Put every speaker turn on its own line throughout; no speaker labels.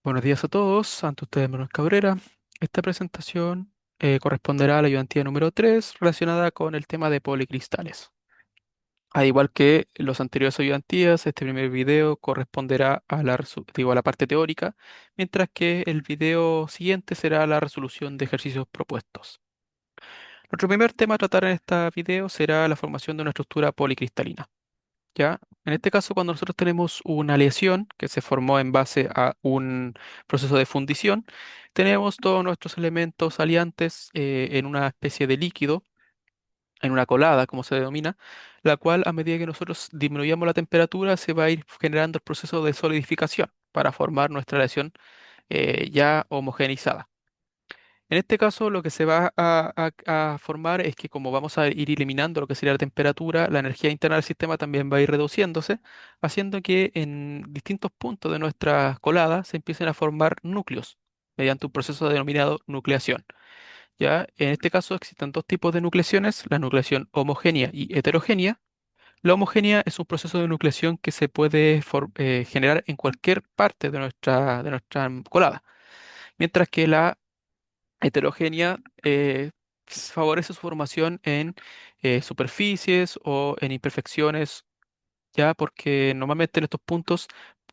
Buenos días a todos, ante ustedes Manuel Cabrera. Esta presentación corresponderá a la ayudantía número 3 relacionada con el tema de policristales. Al igual que los anteriores ayudantías, este primer video corresponderá a a la parte teórica, mientras que el video siguiente será la resolución de ejercicios propuestos. Nuestro primer tema a tratar en este video será la formación de una estructura policristalina. ¿Ya? En este caso, cuando nosotros tenemos una lesión que se formó en base a un proceso de fundición, tenemos todos nuestros elementos aliantes en una especie de líquido, en una colada, como se denomina, la cual a medida que nosotros disminuyamos la temperatura se va a ir generando el proceso de solidificación para formar nuestra lesión ya homogeneizada. En este caso, lo que se va a formar es que como vamos a ir eliminando lo que sería la temperatura, la energía interna del sistema también va a ir reduciéndose, haciendo que en distintos puntos de nuestra colada se empiecen a formar núcleos mediante un proceso denominado nucleación. Ya, en este caso existen dos tipos de nucleaciones, la nucleación homogénea y heterogénea. La homogénea es un proceso de nucleación que se puede generar en cualquier parte de nuestra colada, mientras que la heterogénea favorece su formación en superficies o en imperfecciones, ya porque normalmente en estos puntos,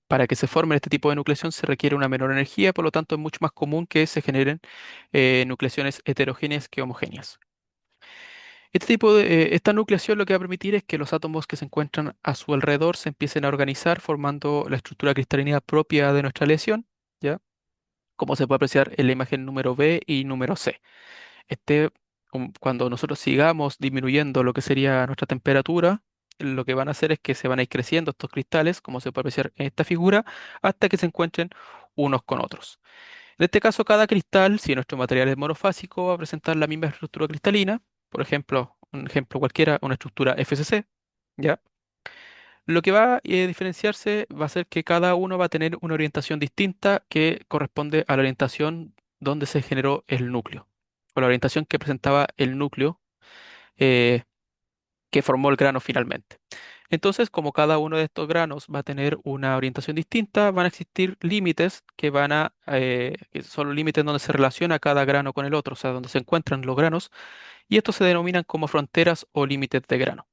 para que se formen este tipo de nucleación, se requiere una menor energía, por lo tanto es mucho más común que se generen nucleaciones heterogéneas que homogéneas. Esta nucleación lo que va a permitir es que los átomos que se encuentran a su alrededor se empiecen a organizar formando la estructura cristalina propia de nuestra lesión, ¿ya? Como se puede apreciar en la imagen número B y número C. este, Cuando nosotros sigamos disminuyendo lo que sería nuestra temperatura, lo que van a hacer es que se van a ir creciendo estos cristales, como se puede apreciar en esta figura, hasta que se encuentren unos con otros. En este caso, cada cristal, si nuestro material es monofásico, va a presentar la misma estructura cristalina. Por ejemplo, un ejemplo cualquiera, una estructura FCC, ¿ya? Lo que va a diferenciarse va a ser que cada uno va a tener una orientación distinta que corresponde a la orientación donde se generó el núcleo, o la orientación que presentaba el núcleo eh, que formó el grano finalmente. Entonces, como cada uno de estos granos va a tener una orientación distinta, van a existir límites que son los límites donde se relaciona cada grano con el otro, o sea, donde se encuentran los granos, y estos se denominan como fronteras o límites de grano.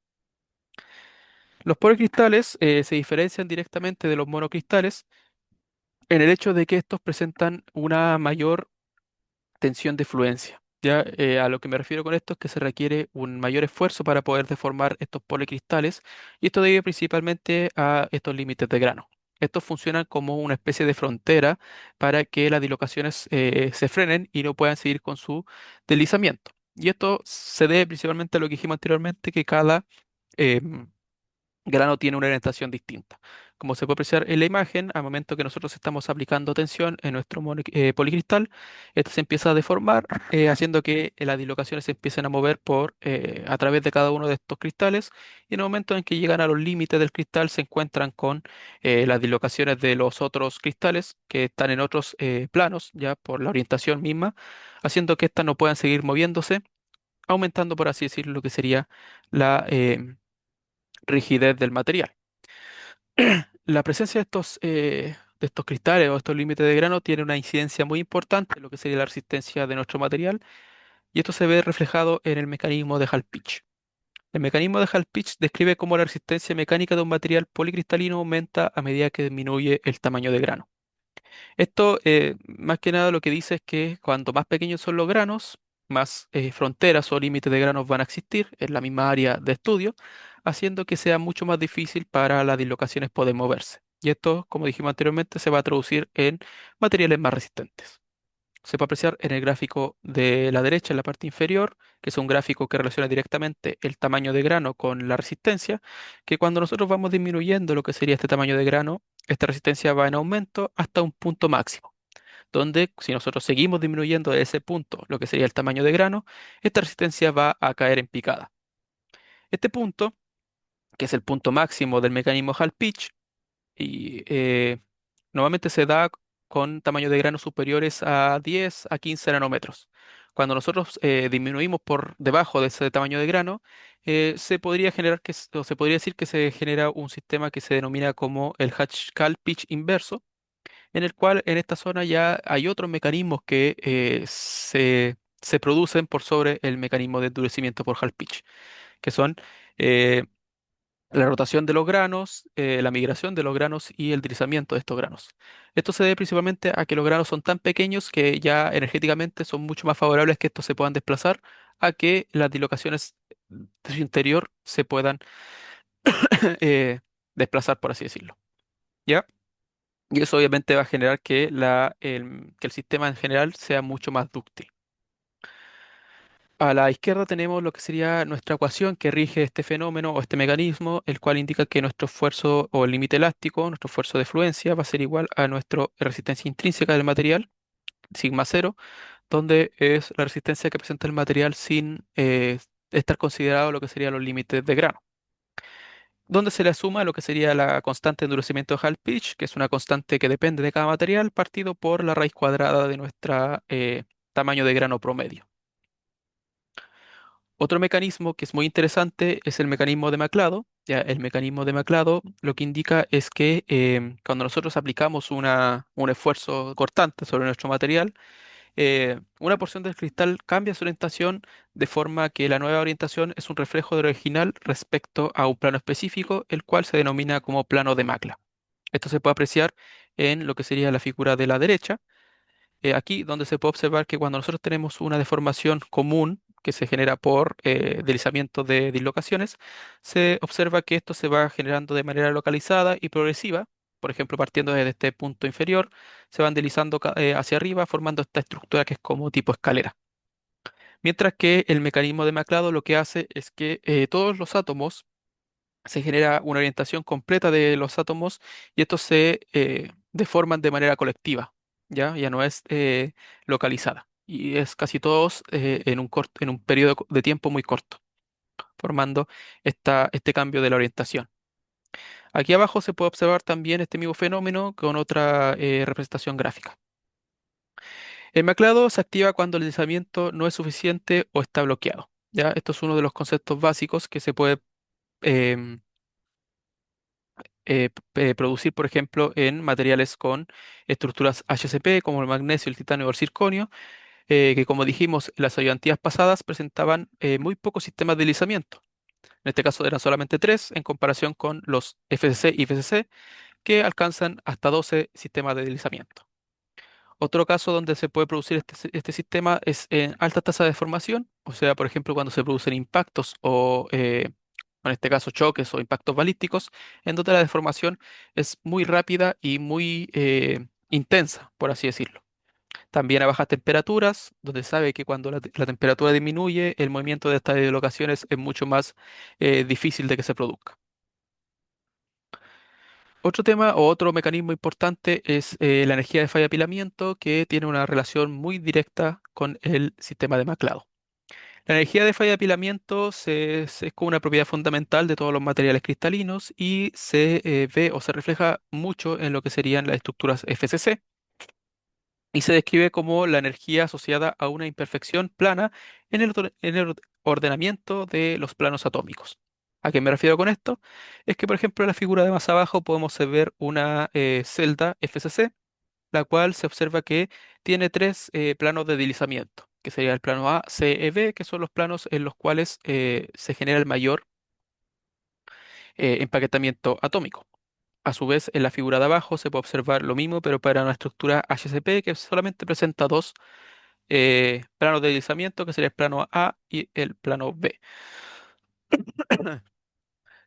Los policristales se diferencian directamente de los monocristales en el hecho de que estos presentan una mayor tensión de fluencia. Ya, a lo que me refiero con esto es que se requiere un mayor esfuerzo para poder deformar estos policristales y esto debe principalmente a estos límites de grano. Estos funcionan como una especie de frontera para que las dislocaciones se frenen y no puedan seguir con su deslizamiento. Y esto se debe principalmente a lo que dijimos anteriormente, que cada em, grano tiene una orientación distinta. Como se puede apreciar en la imagen, al momento que nosotros estamos aplicando tensión en nuestro policristal, este se empieza a deformar, haciendo que las dislocaciones se empiecen a mover a través de cada uno de estos cristales, y en el momento en que llegan a los límites del cristal se encuentran con las dislocaciones de los otros cristales que están en otros planos, ya por la orientación misma, haciendo que éstas no puedan seguir moviéndose, aumentando, por así decirlo, lo que sería la rigidez del material. La presencia de estos cristales o estos límites de grano tiene una incidencia muy importante en lo que sería la resistencia de nuestro material y esto se ve reflejado en el mecanismo de Hall-Pitch. El mecanismo de Hall-Pitch describe cómo la resistencia mecánica de un material policristalino aumenta a medida que disminuye el tamaño de grano. Esto, más que nada, lo que dice es que cuanto más pequeños son los granos, más fronteras o límites de granos van a existir en la misma área de estudio, haciendo que sea mucho más difícil para las dislocaciones poder moverse. Y esto, como dijimos anteriormente, se va a traducir en materiales más resistentes. Se puede apreciar en el gráfico de la derecha, en la parte inferior, que es un gráfico que relaciona directamente el tamaño de grano con la resistencia, que cuando nosotros vamos disminuyendo lo que sería este tamaño de grano, esta resistencia va en aumento hasta un punto máximo, donde si nosotros seguimos disminuyendo de ese punto lo que sería el tamaño de grano, esta resistencia va a caer en picada. Este punto, que es el punto máximo del mecanismo Hall-Pitch, y normalmente se da con tamaños de grano superiores a 10 a 15 nanómetros. Cuando nosotros disminuimos por debajo de ese tamaño de grano, se podría generar o se podría decir que se genera un sistema que se denomina como el Hall-Pitch inverso, en el cual en esta zona ya hay otros mecanismos que se producen por sobre el mecanismo de endurecimiento por Hall pitch, que son eh, la rotación de los granos, la migración de los granos y el deslizamiento de estos granos. Esto se debe principalmente a que los granos son tan pequeños que ya energéticamente son mucho más favorables que estos se puedan desplazar a que las dislocaciones de su interior se puedan eh, desplazar, por así decirlo. ¿Ya? Y eso obviamente va a generar que, que el sistema en general sea mucho más dúctil. A la izquierda tenemos lo que sería nuestra ecuación que rige este fenómeno o este mecanismo, el cual indica que nuestro esfuerzo o el límite elástico, nuestro esfuerzo de fluencia, va a ser igual a nuestra resistencia intrínseca del material, sigma cero, donde es la resistencia que presenta el material sin estar considerado lo que serían los límites de grano. Donde se le suma lo que sería la constante de endurecimiento de Hall-Pitch, que es una constante que depende de cada material, partido por la raíz cuadrada de nuestro tamaño de grano promedio. Otro mecanismo que es muy interesante es el mecanismo de Maclado. Ya, el mecanismo de Maclado lo que indica es que cuando nosotros aplicamos un esfuerzo cortante sobre nuestro material, una porción del cristal cambia su orientación de forma que la nueva orientación es un reflejo del original respecto a un plano específico, el cual se denomina como plano de Macla. Esto se puede apreciar en lo que sería la figura de la derecha, aquí donde se puede observar que cuando nosotros tenemos una deformación común que se genera por deslizamiento de dislocaciones, se observa que esto se va generando de manera localizada y progresiva. Por ejemplo, partiendo desde este punto inferior, se van deslizando hacia arriba, formando esta estructura que es como tipo escalera. Mientras que el mecanismo de Maclado lo que hace es que todos los átomos se genera una orientación completa de los átomos y estos se deforman de manera colectiva, ¿ya? Ya no es localizada. Y es casi todos en un periodo de tiempo muy corto, formando este cambio de la orientación. Aquí abajo se puede observar también este mismo fenómeno con otra representación gráfica. El maclado se activa cuando el deslizamiento no es suficiente o está bloqueado, ¿ya? Esto es uno de los conceptos básicos que se puede em, producir, por ejemplo, en materiales con estructuras HCP, como el magnesio, el titanio o el circonio, que como dijimos, en las ayudantías pasadas presentaban muy pocos sistemas de deslizamiento. En este caso eran solamente tres, en comparación con los FCC y FCC, que alcanzan hasta 12 sistemas de deslizamiento. Otro caso donde se puede producir este sistema es en alta tasa de deformación, o sea, por ejemplo, cuando se producen impactos o, en este caso, choques o impactos balísticos, en donde la deformación es muy rápida y muy intensa, por así decirlo. También a bajas temperaturas, donde se sabe que cuando la temperatura disminuye, el movimiento de estas dislocaciones es mucho más difícil de que se produzca. Otro tema o otro mecanismo importante es la energía de falla de apilamiento, que tiene una relación muy directa con el sistema de Maclado. La energía de falla de apilamiento es como una propiedad fundamental de todos los materiales cristalinos y se ve o se refleja mucho en lo que serían las estructuras FCC y se describe como la energía asociada a una imperfección plana en el ordenamiento de los planos atómicos. ¿A qué me refiero con esto? Es que, por ejemplo, en la figura de más abajo podemos ver una celda FCC, la cual se observa que tiene tres planos de deslizamiento, que sería el plano A, C y B, que son los planos en los cuales se genera el mayor empaquetamiento atómico. A su vez, en la figura de abajo se puede observar lo mismo, pero para una estructura HCP que solamente presenta dos planos de deslizamiento, que sería el plano A y el plano B.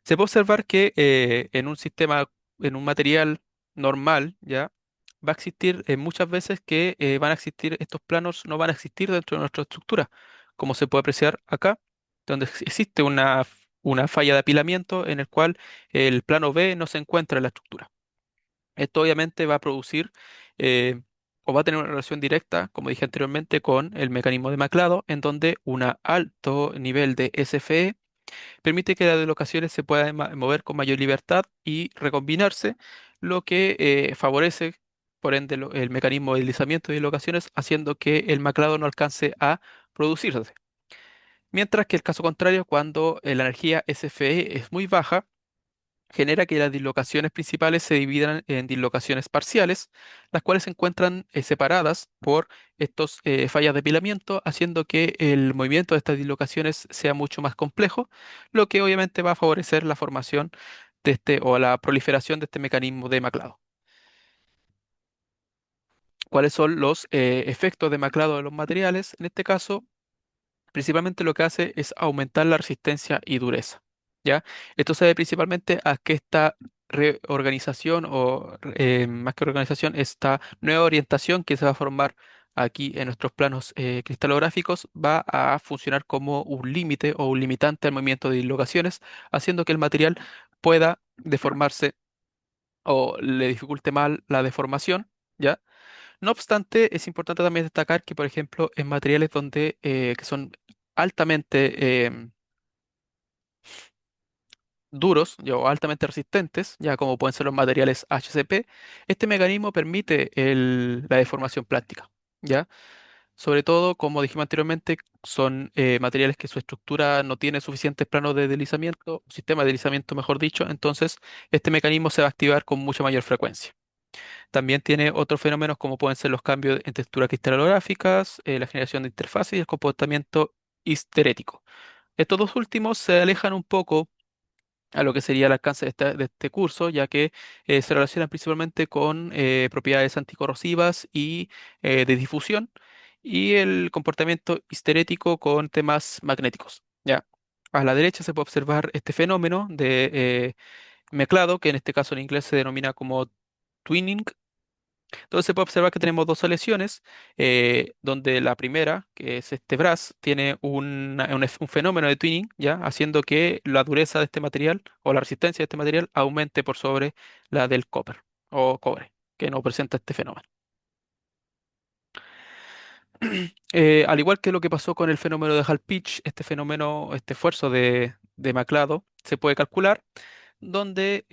Se puede observar que en un sistema, en un material normal, ¿ya? Va a existir muchas veces que van a existir, estos planos no van a existir dentro de nuestra estructura, como se puede apreciar acá, donde existe una falla de apilamiento en el cual el plano B no se encuentra en la estructura. Esto obviamente va a producir eh, o va a tener una relación directa, como dije anteriormente, con el mecanismo de Maclado, en donde un alto nivel de SFE permite que las locaciones se puedan mover con mayor libertad y recombinarse, lo que favorece, por ende, el mecanismo de deslizamiento de locaciones, haciendo que el maclado no alcance a producirse. Mientras que el caso contrario, cuando la energía SFE es muy baja, genera que las dislocaciones principales se dividan en dislocaciones parciales, las cuales se encuentran separadas por estos fallas de apilamiento, haciendo que el movimiento de estas dislocaciones sea mucho más complejo, lo que obviamente va a favorecer la formación de este o la proliferación de este mecanismo de Maclado. ¿Cuáles son los efectos de Maclado de los materiales? En este caso, principalmente lo que hace es aumentar la resistencia y dureza, ¿ya? Esto se debe principalmente a que esta reorganización o más que organización, esta nueva orientación que se va a formar aquí en nuestros planos cristalográficos va a funcionar como un límite o un limitante al movimiento de dislocaciones, haciendo que el material pueda deformarse o le dificulte mal la deformación, ¿ya? No obstante, es importante también destacar que, por ejemplo, en materiales donde que son altamente duros o altamente resistentes, ya como pueden ser los materiales HCP, este mecanismo permite la deformación plástica, ¿ya? Sobre todo, como dijimos anteriormente, son materiales que su estructura no tiene suficientes planos de deslizamiento, sistema de deslizamiento, mejor dicho, entonces este mecanismo se va a activar con mucha mayor frecuencia. También tiene otros fenómenos como pueden ser los cambios en texturas cristalográficas, la generación de interfaces y el comportamiento histerético. Estos dos últimos se alejan un poco a lo que sería el alcance de este curso, ya que se relacionan principalmente con propiedades anticorrosivas y de difusión, y el comportamiento histerético con temas magnéticos. ¿Ya? A la derecha se puede observar este fenómeno de mezclado, que en este caso en inglés se denomina como twinning. Entonces se puede observar que tenemos dos aleaciones, donde la primera, que es este Brass, tiene un fenómeno de twinning, ¿ya? Haciendo que la dureza de este material o la resistencia de este material aumente por sobre la del copper o cobre, que no presenta este fenómeno. Al igual que lo que pasó con el fenómeno de Hall-Pitch, este fenómeno, este esfuerzo de Maclado, se puede calcular donde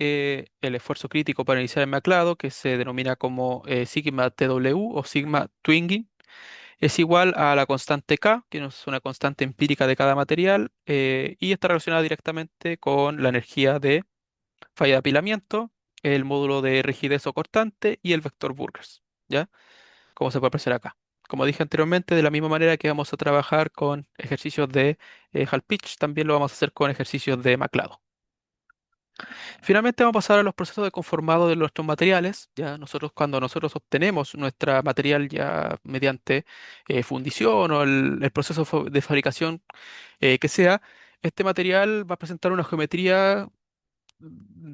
el esfuerzo crítico para iniciar el maclado, que se denomina como sigma TW o sigma twinging, es igual a la constante K, que es una constante empírica de cada material, y está relacionada directamente con la energía de falla de apilamiento, el módulo de rigidez o cortante y el vector Burgers, ¿ya? Como se puede apreciar acá. Como dije anteriormente, de la misma manera que vamos a trabajar con ejercicios de Hall-Pitch, también lo vamos a hacer con ejercicios de maclado. Finalmente vamos a pasar a los procesos de conformado de nuestros materiales. Ya nosotros, cuando nosotros obtenemos nuestra material ya mediante fundición o el proceso de fabricación que sea, este material va a presentar una geometría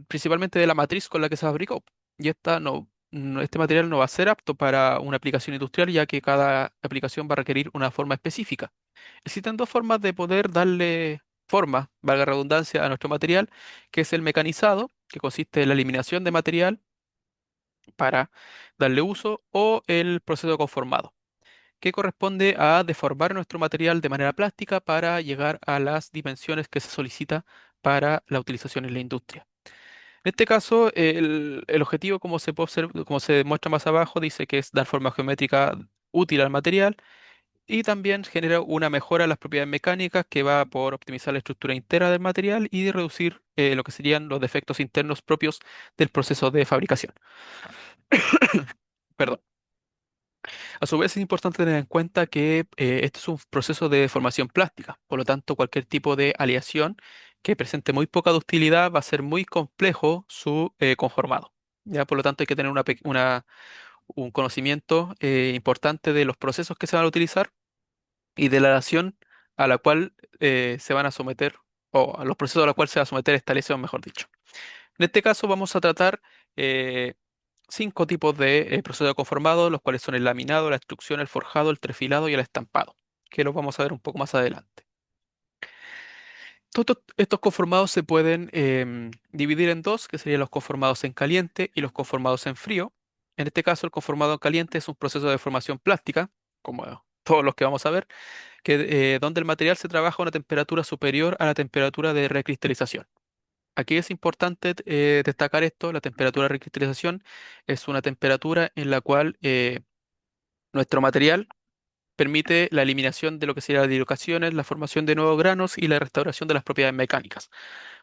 principalmente de la matriz con la que se fabricó. Y este material no va a ser apto para una aplicación industrial, ya que cada aplicación va a requerir una forma específica. Existen dos formas de poder darle forma, valga la redundancia, a nuestro material, que es el mecanizado, que consiste en la eliminación de material para darle uso, o el proceso conformado, que corresponde a deformar nuestro material de manera plástica para llegar a las dimensiones que se solicita para la utilización en la industria. En este caso, el objetivo, como se puede como se demuestra más abajo, dice que es dar forma geométrica útil al material y también genera una mejora en las propiedades mecánicas que va por optimizar la estructura interna del material y reducir lo que serían los defectos internos propios del proceso de fabricación. Perdón. A su vez es importante tener en cuenta que este es un proceso de formación plástica, por lo tanto cualquier tipo de aleación que presente muy poca ductilidad va a ser muy complejo su conformado. Ya, por lo tanto hay que tener un conocimiento importante de los procesos que se van a utilizar y de la aleación a la cual se van a someter, o a los procesos a los cuales se va a someter esta aleación, mejor dicho. En este caso vamos a tratar eh, cinco tipos de procesos conformados, los cuales son el laminado, la extrusión, el forjado, el trefilado y el estampado, que los vamos a ver un poco más adelante. Todos estos conformados se pueden dividir en dos, que serían los conformados en caliente y los conformados en frío. En este caso, el conformado en caliente es un proceso de formación plástica, como todos los que vamos a ver, donde el material se trabaja a una temperatura superior a la temperatura de recristalización. Aquí es importante destacar esto, la temperatura de recristalización es una temperatura en la cual nuestro material permite la eliminación de lo que sería las dislocaciones, la formación de nuevos granos y la restauración de las propiedades mecánicas.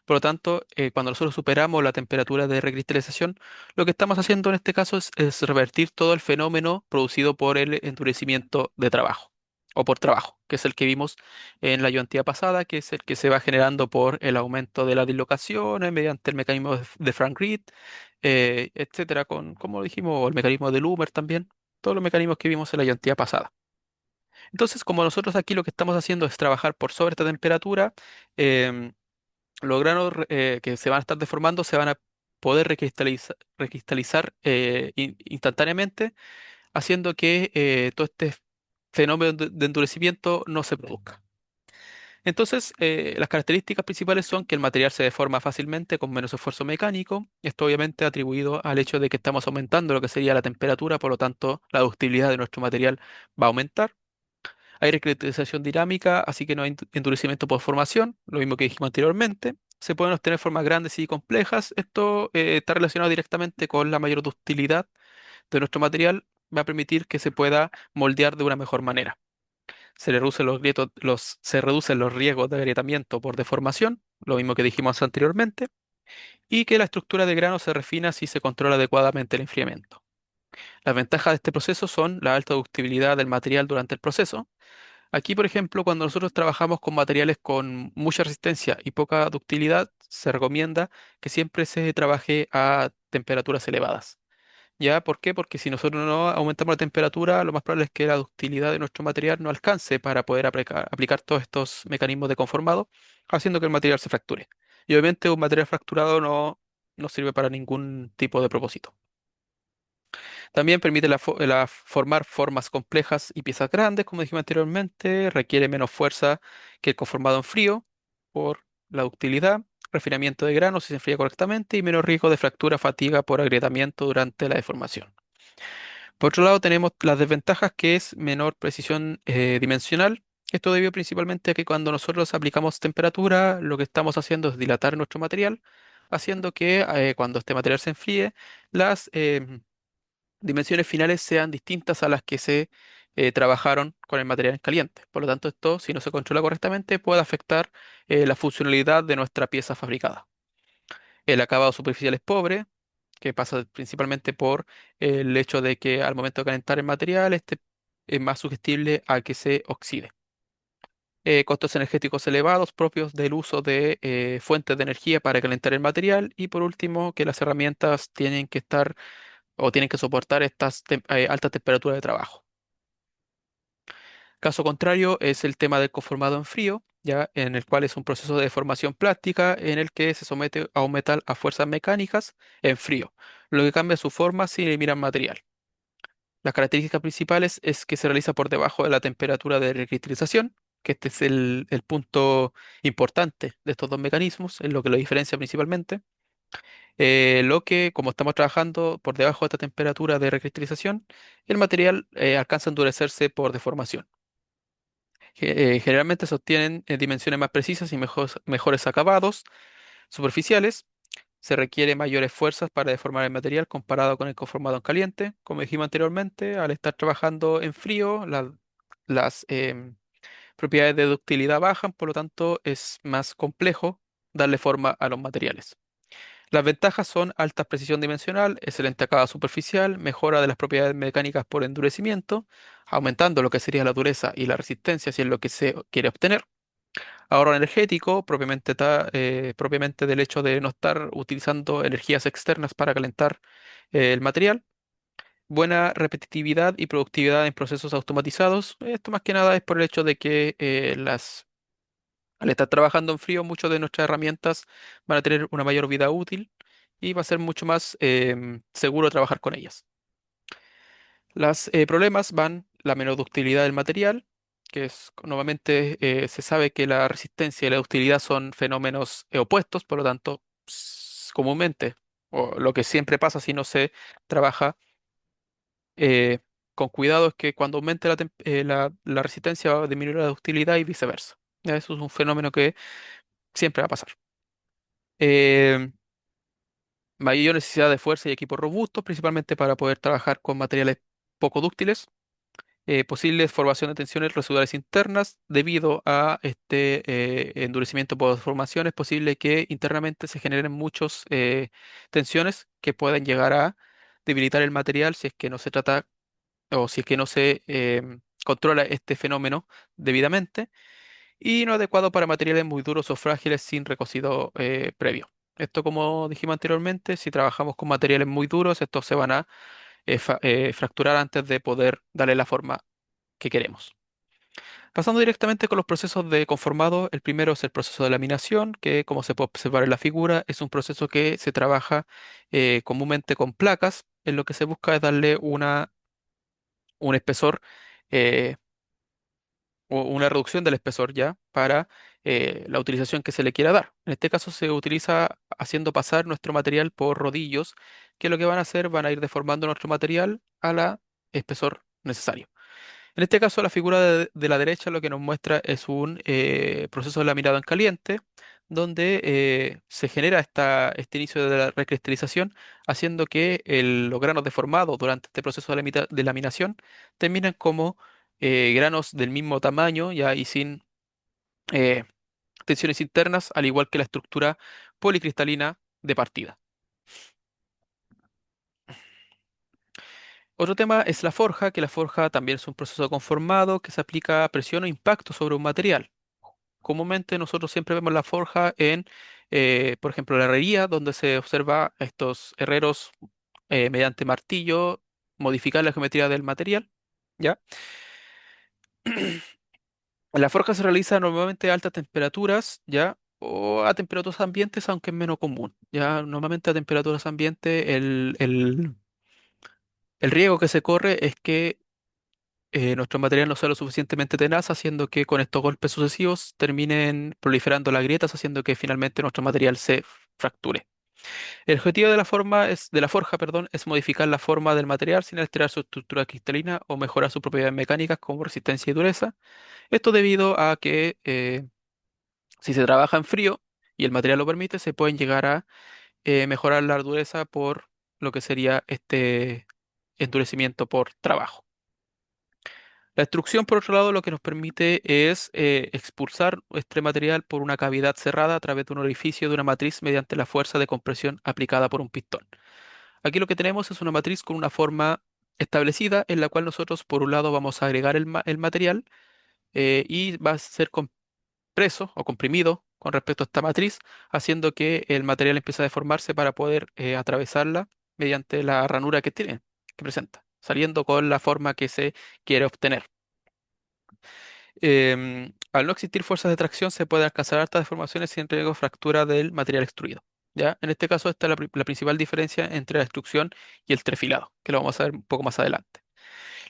Por lo tanto, cuando nosotros superamos la temperatura de recristalización, lo que estamos haciendo en este caso es revertir todo el fenómeno producido por el endurecimiento de trabajo o por trabajo, que es el que vimos en la ayudantía pasada, que es el que se va generando por el aumento de las dislocaciones mediante el mecanismo de Frank Reed, etcétera, como dijimos, o el mecanismo de Loomer también, todos los mecanismos que vimos en la ayudantía pasada. Entonces, como nosotros aquí lo que estamos haciendo es trabajar por sobre esta temperatura, em, los granos que se van a estar deformando se van a poder recristalizar instantáneamente, haciendo que todo este fenómeno de endurecimiento no se produzca. Entonces, las características principales son que el material se deforma fácilmente con menos esfuerzo mecánico. Esto obviamente atribuido al hecho de que estamos aumentando lo que sería la temperatura, por lo tanto, la ductilidad de nuestro material va a aumentar. Hay recristalización dinámica, así que no hay endurecimiento por formación, lo mismo que dijimos anteriormente. Se pueden obtener formas grandes y complejas. Esto está relacionado directamente con la mayor ductilidad de nuestro material. Va a permitir que se pueda moldear de una mejor manera. Se reducen los riesgos de agrietamiento por deformación, lo mismo que dijimos anteriormente, y que la estructura de grano se refina si se controla adecuadamente el enfriamiento. Las ventajas de este proceso son la alta ductibilidad del material durante el proceso. Aquí, por ejemplo, cuando nosotros trabajamos con materiales con mucha resistencia y poca ductilidad, se recomienda que siempre se trabaje a temperaturas elevadas. ¿Ya? ¿Por qué? Porque si nosotros no aumentamos la temperatura, lo más probable es que la ductilidad de nuestro material no alcance para poder aplicar todos estos mecanismos de conformado, haciendo que el material se fracture. Y obviamente un material fracturado no sirve para ningún tipo de propósito. También permite formar formas complejas y piezas grandes, como dijimos anteriormente, requiere menos fuerza que el conformado en frío por la ductilidad, refinamiento de grano si se enfría correctamente y menos riesgo de fractura, fatiga por agrietamiento durante la deformación. Por otro lado, tenemos las desventajas que es menor precisión dimensional. Esto debido principalmente a que cuando nosotros aplicamos temperatura, lo que estamos haciendo es dilatar nuestro material, haciendo que cuando este material se enfríe, las dimensiones finales sean distintas a las que se trabajaron con el material en caliente. Por lo tanto, esto, si no se controla correctamente, puede afectar la funcionalidad de nuestra pieza fabricada. El acabado superficial es pobre, que pasa principalmente por el hecho de que al momento de calentar el material, este es más sugestible a que se oxide. Costos energéticos elevados propios del uso de fuentes de energía para calentar el material. Y por último, que las herramientas tienen que estar o tienen que soportar estas altas temperaturas de trabajo. Caso contrario es el tema del conformado en frío, ya en el cual es un proceso de deformación plástica en el que se somete a un metal a fuerzas mecánicas en frío, lo que cambia su forma sin eliminar material. Las características principales es que se realiza por debajo de la temperatura de recristalización, que este es el punto importante de estos dos mecanismos, es lo que lo diferencia principalmente. Lo que, como estamos trabajando por debajo de esta temperatura de recristalización, el material alcanza a endurecerse por deformación. Generalmente se obtienen dimensiones más precisas y mejores acabados superficiales. Se requiere mayores fuerzas para deformar el material comparado con el conformado en caliente. Como dijimos anteriormente, al estar trabajando en frío, las propiedades de ductilidad bajan, por lo tanto es más complejo darle forma a los materiales. Las ventajas son alta precisión dimensional, excelente acabado superficial, mejora de las propiedades mecánicas por endurecimiento, aumentando lo que sería la dureza y la resistencia si es lo que se quiere obtener. Ahorro energético, propiamente del hecho de no estar utilizando energías externas para calentar el material. Buena repetitividad y productividad en procesos automatizados. Esto más que nada es por el hecho de que al estar trabajando en frío, muchas de nuestras herramientas van a tener una mayor vida útil y va a ser mucho más seguro trabajar con ellas. Los problemas van la menor ductilidad del material, que es normalmente se sabe que la resistencia y la ductilidad son fenómenos opuestos, por lo tanto, comúnmente, o lo que siempre pasa si no se trabaja eh, con cuidado es que cuando aumente la resistencia va a disminuir la ductilidad y viceversa. Ya, eso es un fenómeno que siempre va a pasar. Eh, Mayor necesidad de fuerza y equipos robustos, principalmente para poder trabajar con materiales poco dúctiles. posibles formación de tensiones residuales internas debido a este endurecimiento por formación. Es posible que internamente se generen muchas tensiones que puedan llegar a debilitar el material si es que no se trata o si es que no se controla este fenómeno debidamente y no adecuado para materiales muy duros o frágiles sin recocido previo. Esto, como dijimos anteriormente, si trabajamos con materiales muy duros, estos se van a fracturar antes de poder darle la forma que queremos. Pasando directamente con los procesos de conformado, el primero es el proceso de laminación, que como se puede observar en la figura, es un proceso que se trabaja comúnmente con placas, en lo que se busca es darle un espesor eh, o una reducción del espesor ya para la utilización que se le quiera dar. En este caso se utiliza haciendo pasar nuestro material por rodillos, que lo que van a hacer van a ir deformando nuestro material a la espesor necesario. En este caso, la figura de la derecha lo que nos muestra es un proceso de laminado en caliente, donde se genera este inicio de la recristalización, haciendo que los granos deformados durante este proceso de laminación terminan como granos del mismo tamaño, ya y sin eh, tensiones internas, al igual que la estructura policristalina de partida. Otro tema es la forja, que la forja también es un proceso conformado que se aplica a presión o impacto sobre un material. Comúnmente nosotros siempre vemos la forja en, por ejemplo, la herrería, donde se observa a estos herreros mediante martillo modificar la geometría del material, ¿ya? La forja se realiza normalmente a altas temperaturas, ¿ya? O a temperaturas ambientes, aunque es menos común, ¿ya? Normalmente a temperaturas ambientes el riesgo que se corre es que nuestro material no sea lo suficientemente tenaz, haciendo que con estos golpes sucesivos terminen proliferando las grietas, haciendo que finalmente nuestro material se fracture. El objetivo de la forja, perdón, es modificar la forma del material sin alterar su estructura cristalina o mejorar sus propiedades mecánicas como resistencia y dureza. Esto debido a que si se trabaja en frío y el material lo permite, se pueden llegar a mejorar la dureza por lo que sería este endurecimiento por trabajo. La extrusión, por otro lado, lo que nos permite es expulsar este material por una cavidad cerrada a través de un orificio de una matriz mediante la fuerza de compresión aplicada por un pistón. Aquí lo que tenemos es una matriz con una forma establecida en la cual nosotros, por un lado, vamos a agregar el material y va a ser compreso o comprimido con respecto a esta matriz, haciendo que el material empiece a deformarse para poder atravesarla mediante la ranura que tiene, que presenta, saliendo con la forma que se quiere obtener. Al no existir fuerzas de tracción, se pueden alcanzar altas deformaciones sin riesgo de fractura del material extruido. ¿Ya? En este caso, esta es la principal diferencia entre la extrusión y el trefilado, que lo vamos a ver un poco más adelante.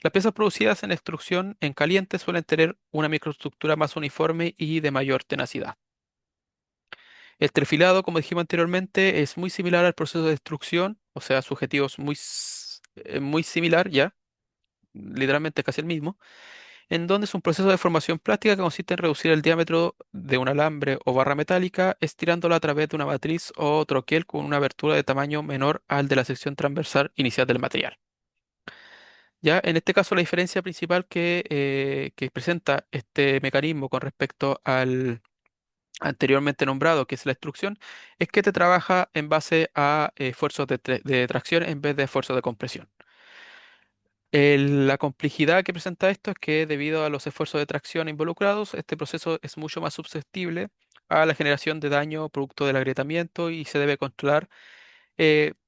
Las piezas producidas en extrusión en caliente suelen tener una microestructura más uniforme y de mayor tenacidad. El trefilado, como dijimos anteriormente, es muy similar al proceso de extrusión, o sea, su objetivo es muy similar, ya, literalmente casi el mismo en donde es un proceso de formación plástica que consiste en reducir el diámetro de un alambre o barra metálica, estirándola a través de una matriz o troquel con una abertura de tamaño menor al de la sección transversal inicial del material. Ya en este caso, la diferencia principal que presenta este mecanismo con respecto al anteriormente nombrado, que es la extrusión, es que te trabaja en base a esfuerzos de tracción en vez de esfuerzos de compresión. La complejidad que presenta esto es que debido a los esfuerzos de tracción involucrados, este proceso es mucho más susceptible a la generación de daño producto del agrietamiento y se debe controlar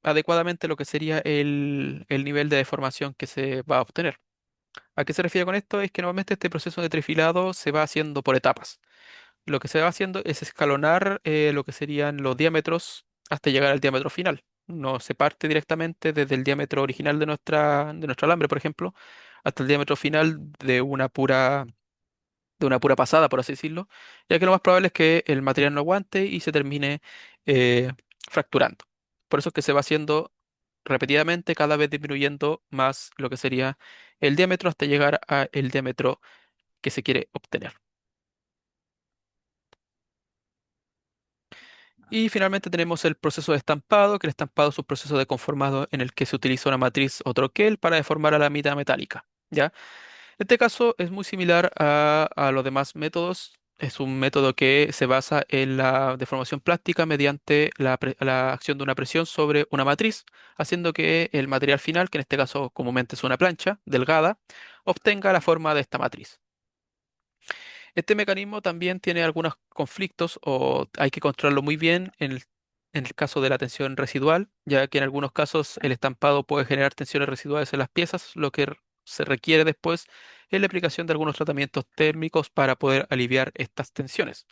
adecuadamente lo que sería el nivel de deformación que se va a obtener. ¿A qué se refiere con esto? Es que normalmente este proceso de trifilado se va haciendo por etapas. Lo que se va haciendo es escalonar lo que serían los diámetros hasta llegar al diámetro final. No se parte directamente desde el diámetro original de nuestro alambre, por ejemplo, hasta el diámetro final de una pura pasada, por así decirlo, ya que lo más probable es que el material no aguante y se termine eh, fracturando. Por eso es que se va haciendo repetidamente, cada vez disminuyendo más lo que sería el diámetro hasta llegar al diámetro que se quiere obtener. Y finalmente tenemos el proceso de estampado, que el estampado es un proceso de conformado en el que se utiliza una matriz o troquel para deformar a la mitad metálica. ¿Ya? Este caso es muy similar a los demás métodos. Es un método que se basa en la deformación plástica mediante la acción de una presión sobre una matriz, haciendo que el material final, que en este caso comúnmente es una plancha delgada, obtenga la forma de esta matriz. Este mecanismo también tiene algunos conflictos o hay que controlarlo muy bien en el caso de la tensión residual, ya que en algunos casos el estampado puede generar tensiones residuales en las piezas, lo que se requiere después es la aplicación de algunos tratamientos térmicos para poder aliviar estas tensiones.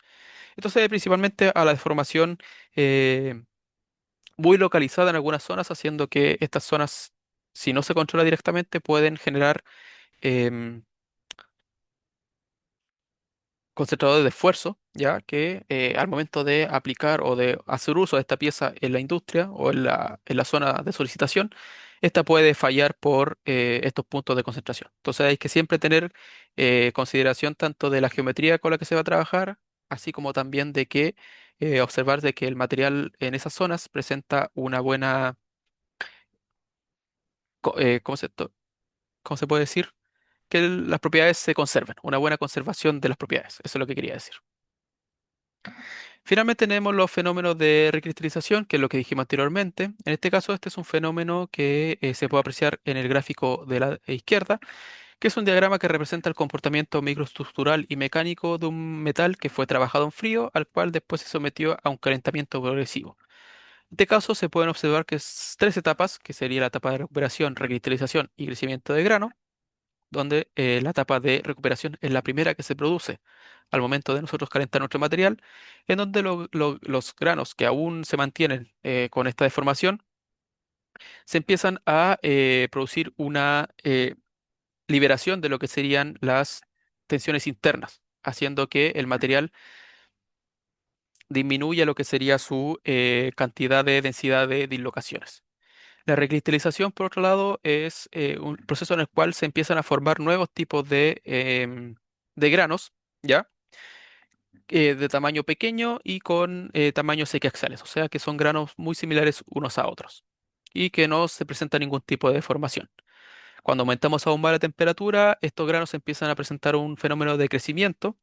Esto se debe principalmente a la deformación eh, muy localizada en algunas zonas, haciendo que estas zonas, si no se controla directamente, pueden generar em, concentradores de esfuerzo, ya que al momento de aplicar o de hacer uso de esta pieza en la industria o en en la zona de solicitación, esta puede fallar por estos puntos de concentración. Entonces hay que siempre tener consideración tanto de la geometría con la que se va a trabajar, así como también de que observar de que el material en esas zonas presenta una buena, ¿cómo cómo se puede decir? Que las propiedades se conserven, una buena conservación de las propiedades. Eso es lo que quería decir. Finalmente tenemos los fenómenos de recristalización, que es lo que dijimos anteriormente. En este caso, este es un fenómeno que se puede apreciar en el gráfico de la izquierda, que es un diagrama que representa el comportamiento microestructural y mecánico de un metal que fue trabajado en frío, al cual después se sometió a un calentamiento progresivo. En este caso, se pueden observar que es tres etapas, que sería la etapa de recuperación, recristalización y crecimiento de grano, donde la etapa de recuperación es la primera que se produce al momento de nosotros calentar nuestro material, en donde los granos que aún se mantienen con esta deformación se empiezan a producir una liberación de lo que serían las tensiones internas, haciendo que el material disminuya lo que sería su cantidad de densidad de dislocaciones. La recristalización, por otro lado, es un proceso en el cual se empiezan a formar nuevos tipos de granos, ¿ya? De tamaño pequeño y con tamaños equiaxiales, o sea que son granos muy similares unos a otros y que no se presenta ningún tipo de deformación. Cuando aumentamos aún más la temperatura, estos granos empiezan a presentar un fenómeno de crecimiento,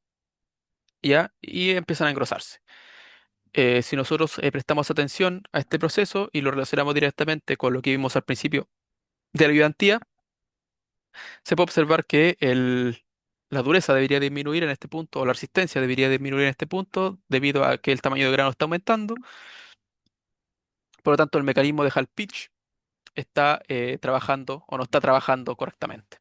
¿ya? Y empiezan a engrosarse. Si nosotros prestamos atención a este proceso y lo relacionamos directamente con lo que vimos al principio de la ayudantía, se puede observar que la dureza debería disminuir en este punto, o la resistencia debería disminuir en este punto, debido a que el tamaño de grano está aumentando. Por lo tanto, el mecanismo de Hall Pitch está trabajando o no está trabajando correctamente.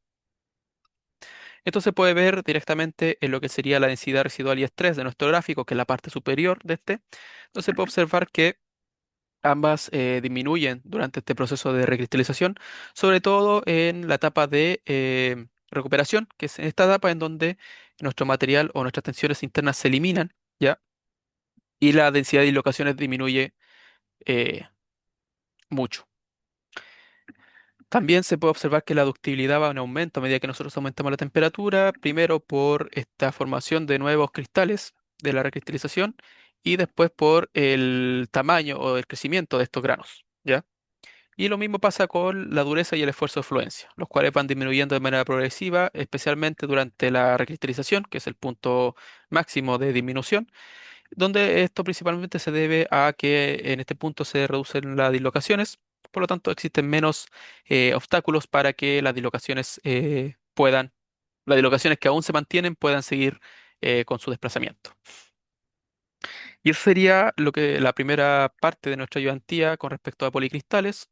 Esto se puede ver directamente en lo que sería la densidad residual y estrés de nuestro gráfico, que es la parte superior de este. Entonces se puede observar que ambas disminuyen durante este proceso de recristalización, sobre todo en la etapa de recuperación, que es en esta etapa en donde nuestro material o nuestras tensiones internas se eliminan, ¿ya? Y la densidad de dislocaciones disminuye eh, mucho. También se puede observar que la ductilidad va en aumento a medida que nosotros aumentamos la temperatura, primero por esta formación de nuevos cristales de la recristalización y después por el tamaño o el crecimiento de estos granos, ¿ya? Y lo mismo pasa con la dureza y el esfuerzo de fluencia, los cuales van disminuyendo de manera progresiva, especialmente durante la recristalización, que es el punto máximo de disminución, donde esto principalmente se debe a que en este punto se reducen las dislocaciones, por lo tanto existen menos obstáculos para que las dislocaciones que aún se mantienen puedan seguir con su desplazamiento. Y eso sería la primera parte de nuestra ayudantía con respecto a policristales.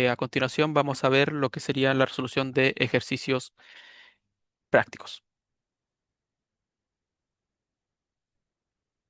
A continuación vamos a ver lo que sería la resolución de ejercicios prácticos.